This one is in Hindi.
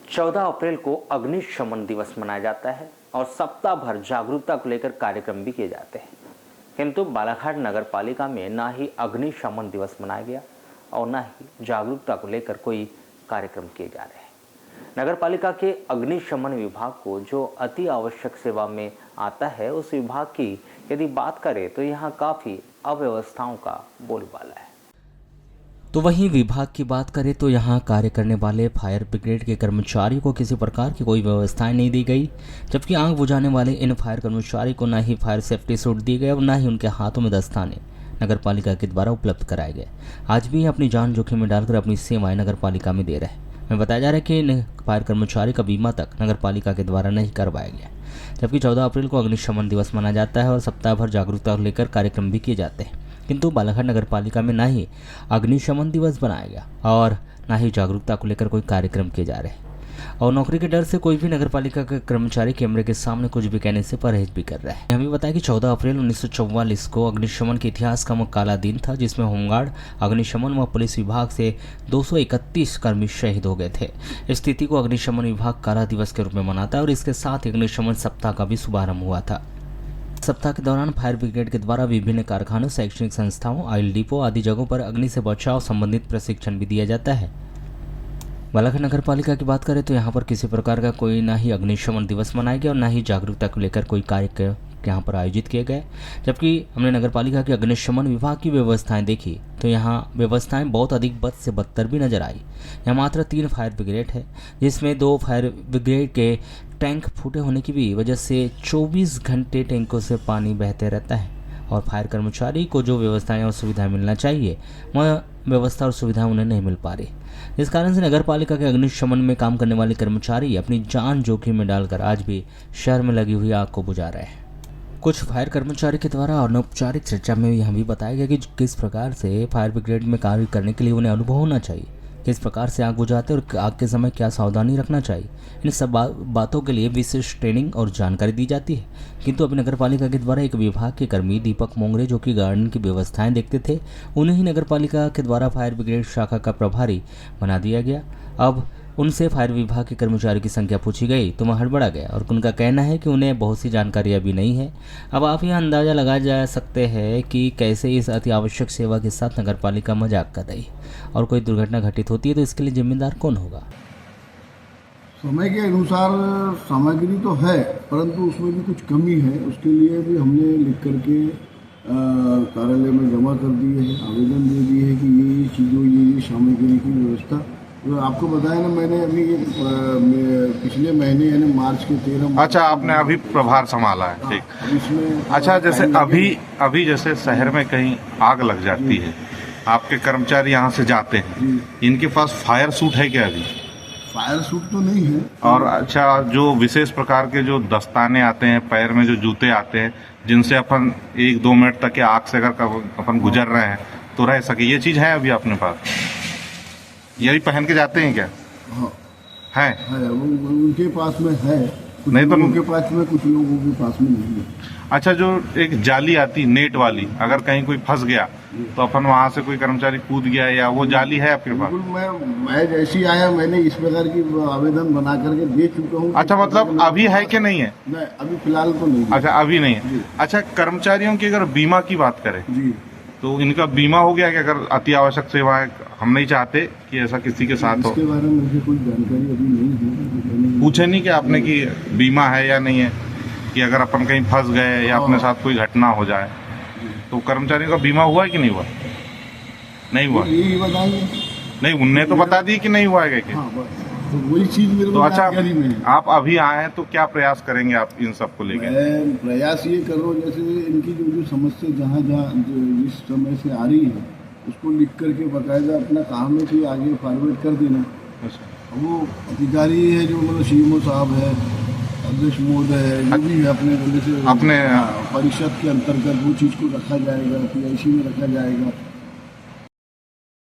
14 अप्रैल को अग्निशमन दिवस मनाया जाता है और सप्ताह भर जागरूकता को लेकर कार्यक्रम भी किए जाते हैं। किंतु बालाघाट नगर पालिका में ना ही अग्निशमन दिवस मनाया गया और ना ही जागरूकता को लेकर कोई कार्यक्रम किए जा रहे हैं। नगर पालिका के अग्निशमन विभाग को जो अति आवश्यक सेवा में आता है, उस विभाग की यदि बात करें तो यहाँ काफ़ी अव्यवस्थाओं का बोलबाला है। तो वहीं विभाग की बात करें तो यहाँ कार्य करने वाले फायर ब्रिगेड के कर्मचारियों को किसी प्रकार की कोई व्यवस्थाएं नहीं दी गई, जबकि आग बुझाने वाले इन फायर कर्मचारी को न ही फायर सेफ्टी सूट दिए गए और न ही उनके हाथों में दस्ताने नगर पालिका के द्वारा उपलब्ध कराए गए। आज भी अपनी जान जोखिम में डालकर अपनी सेवाएं नगर पालिका में दे रहे हैं। हमें बताया जा रहा है कि इन फायर कर्मचारी का बीमा तक नगर पालिका के द्वारा नहीं करवाया गया, जबकि 14 अप्रैल को अग्निशमन दिवस मनाया जाता है और सप्ताह भर जागरूकता को लेकर कार्यक्रम भी किए जाते हैं। किंतु बालाघाट नगर पालिका में ना ही अग्निशमन दिवस बनाया गया और ना ही जागरूकता को लेकर कोई कार्यक्रम किए जा रहे हैं और नौकरी के डर से कोई भी नगर पालिका के कर्मचारी कैमरे के सामने कुछ भी कहने से परहेज भी कर रहा है। हमें बताया कि 14 अप्रैल 1944 को अग्निशमन के इतिहास का काला दिन था, जिसमें होमगार्ड, अग्निशमन व पुलिस विभाग से 231 कर्मी शहीद हो गए थे। इस तिथि को अग्निशमन विभाग काला दिवस के रूप में मनाता है और इसके साथ ही अग्निशमन सप्ताह का भी शुभारंभ हुआ था। सप्ताह के दौरान फायर ब्रिगेड के द्वारा विभिन्न कारखानों, शैक्षणिक संस्थाओं, ऑयल डिपो आदि जगहों पर अग्नि से बचाव संबंधित प्रशिक्षण भी दिया जाता है। बालाघाट नगर पालिका की बात करें तो यहाँ पर किसी प्रकार का कोई ना ही अग्निशमन दिवस मनाया गया और ना ही जागरूकता को लेकर कोई कार्यक्रम यहाँ पर आयोजित किए गए। जबकि हमने नगर पालिका के अग्निशमन विभाग की व्यवस्थाएं देखी तो यहाँ व्यवस्थाएं बहुत अधिक बद से बदतर भी नजर आई। यहाँ मात्र 3 फायर ब्रिगेड है, जिसमें 2 फायर ब्रिगेड के टैंक फूटे होने की भी वजह से 24 घंटे टैंकों से पानी बहते रहता है और फायर कर्मचारी को जो व्यवस्थाएं और सुविधाएं मिलना चाहिए वह व्यवस्था और सुविधाएं उन्हें नहीं मिल पा रही। इस कारण से नगर पालिका के अग्निशमन में काम करने वाले कर्मचारी अपनी जान जोखिम में डालकर आज भी शहर में लगी हुई आग को बुझा रहे हैं। कुछ फायर कर्मचारी के द्वारा अनौपचारिक चर्चा में यह भी बताया गया कि किस प्रकार से फायर ब्रिगेड में कार्य करने के लिए उन्हें अनुभव होना चाहिए, किस प्रकार से आग बुझाते और आग के समय क्या सावधानी रखना चाहिए। इन सब बातों के लिए विशेष ट्रेनिंग और जानकारी दी जाती है। किंतु अभी नगर पालिका के द्वारा एक विभाग के कर्मी दीपक मोंगरे, जो कि गार्डन की व्यवस्थाएं देखते थे, उन्हें ही नगर पालिका के द्वारा फायर ब्रिगेड शाखा का प्रभारी बना दिया गया। अब उनसे फायर विभाग के कर्मचारियों की संख्या पूछी गई तो वह हड़बड़ा गया और उनका कहना है कि उन्हें बहुत सी जानकारी अभी नहीं है। अब आप यह अंदाज़ा लगाया जा सकते हैं कि कैसे इस अति आवश्यक सेवा के साथ नगर पालिका मजाक कर रही है और कोई दुर्घटना घटित होती है तो इसके लिए जिम्मेदार कौन होगा। समय के अनुसार सामग्री तो है, परंतु उसमें भी कुछ कमी है। उसके लिए भी हमने लिख करके कार्यालय में जमा कर दिए हैं, आवेदन दे दिए हैं कि ये चीज़ों ये सामग्री की व्यवस्था। तो आपको बताया ना, मैंने अभी पिछले महीने यानी मार्च के 13। अच्छा, आपने अभी प्रभार संभाला है, ठीक। इसमें अच्छा, जैसे अभी जैसे शहर में कहीं आग लग जाती है, आपके कर्मचारी यहाँ से जाते हैं, इनके पास फायर सूट है क्या? अभी फायर सूट तो नहीं है। और अच्छा, जो विशेष प्रकार के जो दस्ताने आते हैं, पैर में जो जूते आते हैं, जिनसे अपन 1-2 मिनट तक के आग से अगर अपन गुजर रहे हैं तो रह सके, ये चीज़ है अभी अपने पास? यही पहन के जाते हैं क्या? हाँ है उनके पास में है, नहीं तो उनके पास में, कुछ लोगों के पास में नहीं है। अच्छा, जो एक जाली आती नेट वाली, अगर कहीं कोई फंस गया तो अपन वहाँ से कोई कर्मचारी कूद गया, या वो जाली है आपके पास? मैं जैसी आया मैंने इस प्रकार की आवेदन बना करके दे चुका हूँ। अच्छा, मतलब अभी है कि नहीं है? नहीं, अभी फिलहाल तो नहीं। अच्छा, अभी नहीं है। अच्छा, कर्मचारियों की अगर बीमा की बात करें जी, तो इनका बीमा हो गया कि अगर अति आवश्यक सेवाएं, हम नहीं चाहते कि ऐसा किसी के साथ हो? इसके बारे में मुझे कोई जानकारी अभी नहीं है। पूछे नहीं कि आपने कि बीमा है या नहीं है, कि अगर अपन कहीं फंस गए या अपने साथ कोई घटना हो जाए तो कर्मचारियों का बीमा हुआ है कि नहीं हुआ? नहीं हुआ, यही बताइए। नहीं, उनने तो बता दी कि नहीं हुआ है कि? हाँ, तो वही चीज मेरे तो अच्छा, में आप अभी आए हैं तो क्या प्रयास करेंगे आप इन सब को लेकर? मैं प्रयास ये कर रहा हूँ, जैसे इनकी जो समस्या जहाँ जिस समय से आ रही है उसको लिख करके बाकायदा अपना काम है कि आगे फॉरवर्ड कर देना। वो अधिकारी है जो मतलब CMO साहब है, अध्यक्ष महोदय है, जो भी है अपने अपने परिषद के अंतर्गत वो चीज़ को रखा जाएगा, PIC में रखा जाएगा।